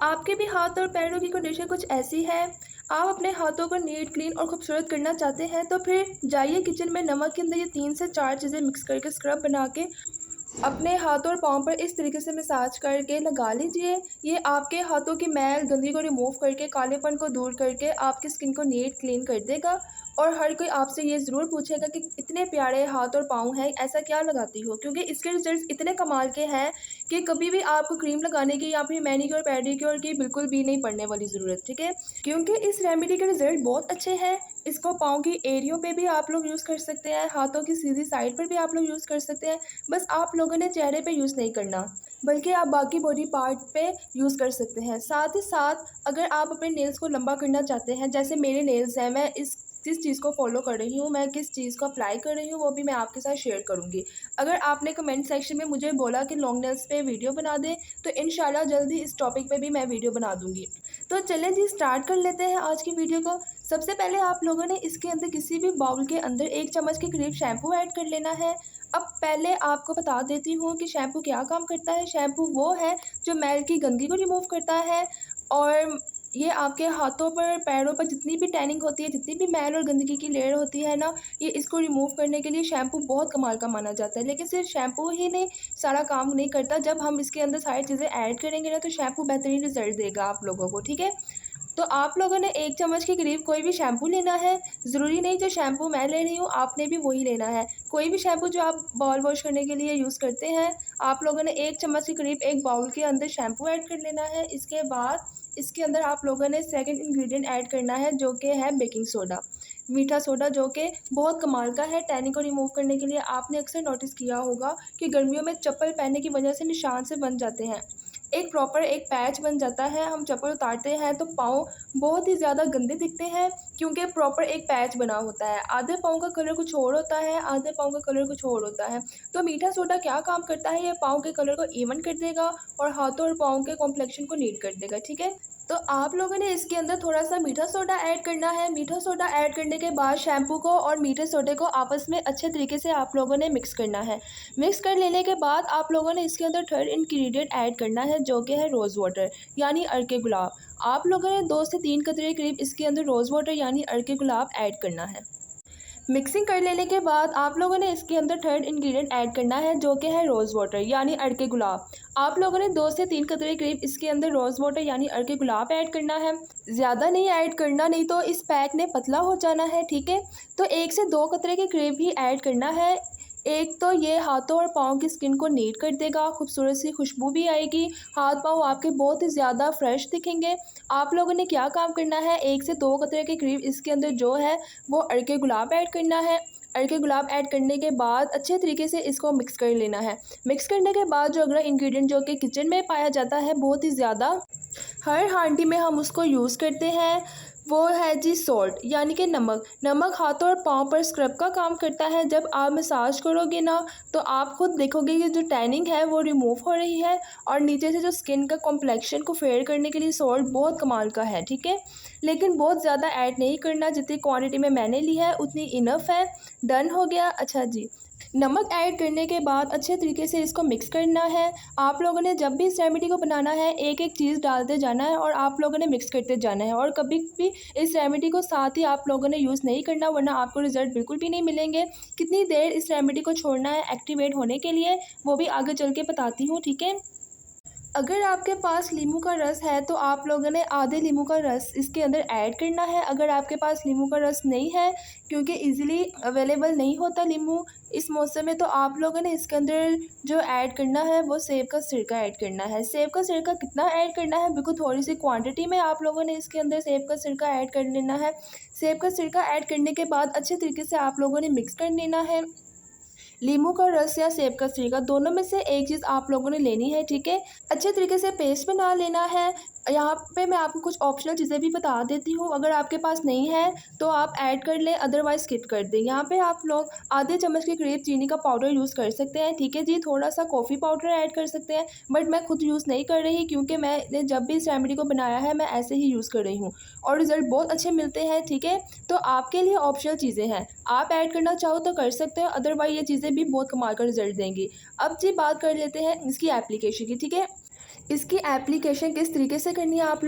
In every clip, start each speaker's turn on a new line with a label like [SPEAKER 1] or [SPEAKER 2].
[SPEAKER 1] आपके भी हाथ और पैरों की कंडीशन कुछ ऐसी है, आप अपने हाथों को नीट, क्लीन और खूबसूरत करना चाहते हैं, तो फिर जाइए किचन में नमक के अंदर ये 3 से 4 चीज़ें मिक्स करके स्क्रब बना के अपने हाथों और पाँव पर इस तरीके से मसाज करके लगा लीजिए। ये आपके हाथों की मैल, गंदगी को रिमूव करके, कालेपन को दूर करके आपकी स्किन को नीट क्लीन कर देगा। और हर कोई आपसे ये ज़रूर पूछेगा कि इतने प्यारे हाथ और पाँव हैं, ऐसा क्या लगाती हो? क्योंकि इसके रिज़ल्ट्स इतने कमाल के हैं कि कभी भी आपको क्रीम लगाने की या फिर मैनीक्योर, पेडिक्योर की बिल्कुल भी नहीं पड़ने वाली ज़रूरत, ठीक है? क्योंकि इस रेमेडी के रिज़ल्ट बहुत अच्छे हैं। इसको पाँव की एड़ियों पे भी आप लोग यूज़ कर सकते हैं, हाथों की सीधी साइड पर भी आप लोग यूज़ कर सकते हैं। बस आप लोगों ने चेहरे पे यूज़ नहीं करना, बल्कि आप बाकी बॉडी पार्ट पे यूज़ कर सकते हैं। साथ ही साथ अगर आप अपने नेल्स को लंबा करना चाहते हैं, जैसे मेरे नेल्स हैं, मैं जिस चीज़ को फ़ॉलो कर रही हूँ, मैं किस चीज़ को अप्लाई कर रही हूँ, वो भी मैं आपके साथ शेयर करूँगी। अगर आपने कमेंट सेक्शन में मुझे बोला कि लॉन्ग नेल्स पे वीडियो बना दें, तो इंशाल्लाह जल्दी इस टॉपिक पे भी मैं वीडियो बना दूँगी। तो चलें जी, स्टार्ट कर लेते हैं आज की वीडियो को। सबसे पहले आप लोगों ने इसके अंदर किसी भी बाउल के अंदर 1 चम्मच के करीब शैम्पू ऐड कर लेना है। अब पहले आपको बता देती हूँ कि शैम्पू क्या काम करता है। शैम्पू वो है जो मैल की गंदगी को रिमूव करता है, और ये आपके हाथों पर, पैरों पर जितनी भी टैनिंग होती है, जितनी भी मैल और गंदगी की लेयर होती है ना, ये इसको रिमूव करने के लिए शैम्पू बहुत कमाल का माना जाता है। लेकिन सिर्फ शैम्पू ही नहीं सारा काम नहीं करता, जब हम इसके अंदर सारी चीज़ें ऐड करेंगे ना, तो शैम्पू बेहतरीन रिज़ल्ट देगा आप लोगों को, ठीक है? तो आप लोगों ने 1 चम्मच के करीब कोई भी शैम्पू लेना है। ज़रूरी नहीं जो शैम्पू मैं ले रही हूँ आपने भी वही लेना है। कोई भी शैम्पू जो आप बॉल वॉश करने के लिए यूज़ करते हैं, आप लोगों ने 1 चम्मच के करीब एक बाउल के अंदर शैम्पू ऐड कर लेना है। इसके बाद इसके अंदर आप लोगों ने सेकंड इंग्रेडिएंट ऐड करना है, जो कि है बेकिंग सोडा, मीठा सोडा, जो कि बहुत कमाल का है टैनिंग को रिमूव करने के लिए। आपने अक्सर नोटिस किया होगा कि गर्मियों में चप्पल पहनने की वजह से निशान से बन जाते हैं, एक प्रॉपर एक पैच बन जाता है। हम चप्पल उतारते हैं तो पाँव बहुत ही ज़्यादा गंदे दिखते हैं, क्योंकि प्रॉपर एक पैच बना होता है। आधे पाँव का कलर कुछ और होता है, आधे पाँव का कलर कुछ और होता है। तो मीठा सोडा क्या काम करता है, ये पाँव के कलर को इवन कर देगा और हाथों और पाँव के कॉम्प्लेक्शन को नीट कर देगा, ठीक है? तो आप लोगों ने इसके अंदर थोड़ा-सा मीठा सोडा ऐड करना है। मीठा सोडा ऐड करने के बाद शैम्पू को और मीठे सोडे को आपस में अच्छे तरीके से आप लोगों ने मिक्स करना है। मिक्स कर लेने के बाद आप लोगों ने इसके अंदर थर्ड इंग्रेडिएंट ऐड करना है, जो कि है रोज़ वाटर यानी अर्के गुलाब। आप लोगों ने 2 से 3 कतरे करीब इसके अंदर रोज़ वाटर यानी अर्के गुलाब ऐड करना है। मिक्सिंग कर लेने के बाद आप लोगों ने इसके अंदर थर्ड इंग्रेडिएंट ऐड करना है, जो कि है रोज़ वाटर यानी अर्के गुलाब। आप लोगों ने 2 से 3 कतरे करीब इसके अंदर रोज़ वाटर यानी अर्के गुलाब ऐड करना है। ज़्यादा नहीं ऐड करना, नहीं तो इस पैक ने पतला हो जाना है, ठीक है? तो 1 से 2 कतरे के करीब ही ऐड करना है। एक तो ये हाथों और पाँव की स्किन को नीट कर देगा, खूबसूरत सी खुशबू भी आएगी, हाथ पाँव आपके बहुत ही ज़्यादा फ्रेश दिखेंगे। आप लोगों ने क्या काम करना है, 1 से 2 कतरे के करीब इसके अंदर जो है वो अर्के गुलाब ऐड करना है। अर्के गुलाब ऐड करने के बाद अच्छे तरीके से इसको मिक्स कर लेना है। मिक्स करने के बाद जो अगला इंग्रेडिएंट जो कि किचन में पाया जाता है बहुत ही ज़्यादा, हर हांडी में हम उसको यूज़ करते हैं, वो है जी सॉल्ट यानी कि नमक। नमक हाथों और पाँव पर स्क्रब का काम करता है। जब आप मसाज करोगे ना, तो आप खुद देखोगे कि जो टैनिंग है वो रिमूव हो रही है, और नीचे से जो स्किन का कॉम्प्लेक्शन को फेयर करने के लिए सॉल्ट बहुत कमाल का है, ठीक है? लेकिन बहुत ज़्यादा ऐड नहीं करना, जितनी क्वांटिटी में मैंने ली है उतनी इनफ है। डन हो गया। अच्छा जी, नमक ऐड करने के बाद अच्छे तरीके से इसको मिक्स करना है। आप लोगों ने जब भी इस रेमेडी को बनाना है, एक एक चीज़ डालते जाना है और आप लोगों ने मिक्स करते जाना है, और कभी भी इस रेमेडी को साथ ही आप लोगों ने यूज़ नहीं करना, वरना आपको रिज़ल्ट बिल्कुल भी नहीं मिलेंगे। कितनी देर इस रेमेडी को छोड़ना है एक्टिवेट होने के लिए, वो भी आगे चल के बताती हूँ, ठीक है? अगर आपके पास नींबू का रस है तो आप लोगों ने आधे नींबू का रस इसके अंदर ऐड करना है। अगर आपके पास नींबू का रस नहीं है, क्योंकि इजीली अवेलेबल नहीं होता नींबू इस मौसम में, तो आप लोगों ने इसके अंदर जो ऐड करना है वो सेब का सिरका ऐड करना है। सेब का सिरका कितना ऐड करना है, बिल्कुल थोड़ी सी क्वांटिटी में आप लोगों ने इसके अंदर सेब का सिरका ऐड कर लेना है। सेब का सिरका ऐड करने के बाद अच्छे तरीके से आप लोगों ने मिक्स कर लेना है। नींबू का रस या सेब का सिरका, दोनों में से एक चीज़ आप लोगों ने लेनी है, ठीक है? अच्छे तरीके से पेस्ट बना लेना है। यहाँ पे मैं आपको कुछ ऑप्शनल चीज़ें भी बता देती हूँ, अगर आपके पास नहीं है तो आप ऐड कर लें, अदरवाइज़ स्किप कर दें। यहाँ पे आप लोग आधे चम्मच के करीब चीनी का पाउडर यूज़ कर सकते हैं, ठीक है जी? थोड़ा सा कॉफ़ी पाउडर ऐड कर सकते हैं, बट मैं खुद यूज़ नहीं कर रही, क्योंकि मैंने जब भी इस रेमेडी को बनाया है मैं ऐसे ही यूज़ कर रही हूँ और रिज़ल्ट बहुत अच्छे मिलते हैं, ठीक है? तो आपके लिए ऑप्शनल चीज़ें हैं, आप ऐड करना चाहो तो कर सकते हो, अदरवाइज़ ये चीज़ें भी बहुत कमाल का रिज़ल्ट देंगी। अब जी बात कर लेते हैं इसकी एप्लीकेशन की, ठीक है? इसकी एप्लीकेशन किस तरीके से करनी है आप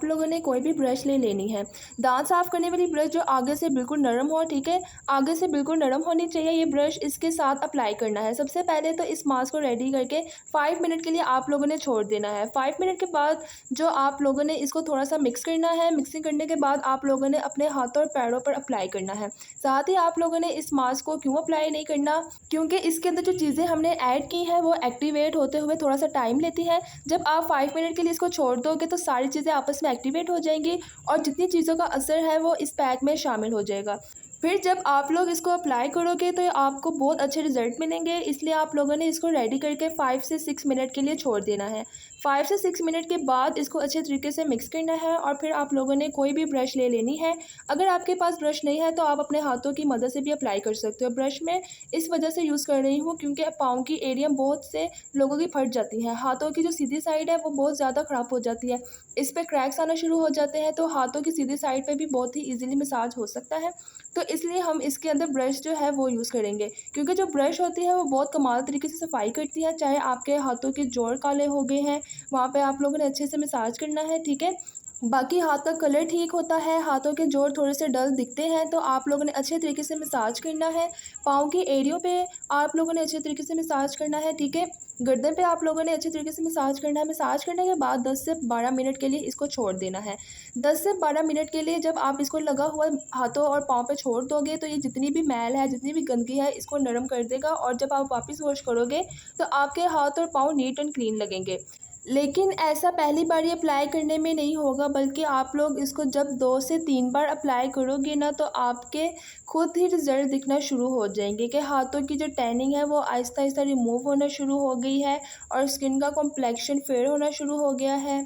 [SPEAKER 1] लोगों ने कोई भी ब्रश ले लेनी है। दांत साफ़ करने वाली ब्रश जो आगे से बिल्कुल नरम हो, ठीक है? आगे से बिल्कुल नरम होनी चाहिए ये ब्रश, इसके साथ अप्लाई करना है। सबसे पहले तो इस मास्क को रेडी करके 5 मिनट के लिए आप लोगों ने छोड़ देना है। 5 मिनट के बाद जो आप लोगों ने इसको थोड़ा-सा मिक्स करना है। मिक्सिंग करने के बाद आप लोगों ने अपने हाथों और पैरों पर अप्लाई करना है। साथ ही आप लोगों ने इस मास्क को क्यों अप्लाई नहीं करना, क्योंकि इसके अंदर जो चीज़ें हमने ऐड की हैं वो एक्टिवेट होते हुए थोड़ा-सा टाइम लेती है। जब आप 5 मिनट के लिए इसको छोड़ दोगे तो सारी चीज़ें आपस में एक्टिवेट हो जाएंगी और जितनी चीज़ों का असर है वो इस पैक में शामिल हो जाएगा। फिर जब आप लोग इसको अप्लाई करोगे तो आपको बहुत अच्छे रिजल्ट मिलेंगे, इसलिए आप लोगों ने इसको रेडी करके 5 से 6 मिनट के लिए छोड़ देना है। 5 से 6 मिनट के बाद इसको अच्छे तरीके से मिक्स करना है और फिर आप लोगों ने कोई भी ब्रश ले लेनी है। अगर आपके पास ब्रश नहीं है तो आप अपने हाथों की मदद से भी अप्लाई कर सकते हो। ब्रश में इस वजह से यूज़ कर रही हूँ क्योंकि पाँव की एरिया बहुत से लोगों की फट जाती है। हाथों की जो सीधी साइड है वो बहुत ज़्यादा ख़राब हो जाती है, इस पे क्रैक्स आना शुरू हो जाते हैं, तो हाथों की सीधी साइड पे भी बहुत ही ईज़िली मसाज हो सकता है। तो इसलिए हम इसके अंदर ब्रश जो है वो यूज़ करेंगे, क्योंकि जो ब्रश होती है वो बहुत कमाल तरीके से सफाई करती है। चाहे आपके हाथों के जोड़ काले हो गए हैं, वहाँ पे आप लोगों ने अच्छे से मसाज करना है, ठीक है? बाकी हाथ का कलर ठीक होता है, हाथों के जोड़ थोड़े से डल दिखते हैं तो आप लोगों ने अच्छे तरीके से मसाज करना है। पाँव की एड़ियों पे आप लोगों ने अच्छे तरीके से मसाज करना है, ठीक है? गर्दन पे आप लोगों ने अच्छे तरीके से मसाज करना है। मसाज करने के बाद 10 से 12 मिनट के लिए इसको छोड़ देना है। 10 से 12 मिनट के लिए जब आप इसको लगा हुआ हाथों और पाँव पे छोड़ दोगे तो ये जितनी भी मैल है, जितनी भी गंदगी है, इसको नरम कर देगा और जब आप वापस वॉश करोगे तो आपके हाथ और पाँव नीट एंड क्लीन लगेंगे। लेकिन ऐसा पहली बार ही अप्लाई करने में नहीं होगा, बल्कि आप लोग इसको जब 2 से 3 बार अप्लाई करोगे ना तो आपके खुद ही रिज़ल्ट दिखना शुरू हो जाएंगे कि हाथों की जो टैनिंग है वो आहिस्ता आहिस्ता रिमूव होना शुरू हो गई है और स्किन का कॉम्प्लेक्शन फेयर होना शुरू हो गया है।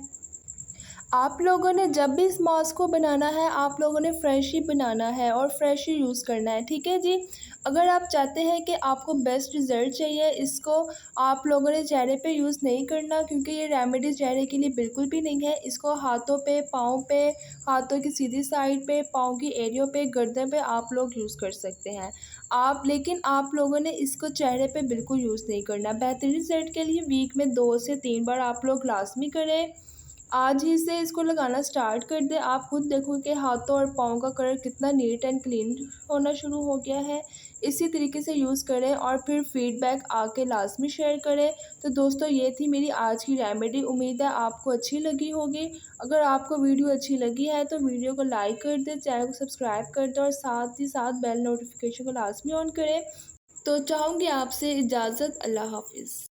[SPEAKER 1] आप लोगों ने जब भी इस मास्क को बनाना है आप लोगों ने फ्रेश ही बनाना है और फ्रेश ही यूज़ करना है, ठीक है जी? अगर आप चाहते हैं कि आपको बेस्ट रिज़ल्ट चाहिए, इसको आप लोगों ने चेहरे पे यूज़ नहीं करना, क्योंकि ये रेमेडी चेहरे के लिए बिल्कुल भी नहीं है। इसको हाथों पे, पाँव पे, हाथों की सीधी साइड पे, पाँव की एरियों पे, गर्दन पे आप लोग यूज़ कर सकते हैं। लेकिन आप लोगों ने इसको चेहरे पे बिल्कुल यूज़ नहीं करना। बेहतरीन रिज़ल्ट के लिए वीक में 2 से 3 बार आप लोग लाज़मी करें। आज ही से इसको लगाना स्टार्ट कर दें, आप खुद देखो कि हाथों और पाँव का कलर कितना नीट एंड क्लीन होना शुरू हो गया है। इसी तरीके से यूज़ करें और फिर फीडबैक आके लाज़मी शेयर करें। तो दोस्तों ये थी मेरी आज की रेमेडी, उम्मीद है आपको अच्छी लगी होगी। अगर आपको वीडियो अच्छी लगी है तो वीडियो को लाइक कर दें, चैनल को सब्सक्राइब कर दें और साथ ही साथ बेल नोटिफिकेशन को लाज़मी ऑन करें। तो चाहूँगी आपसे इजाज़त, अल्लाह हाफ़िज़।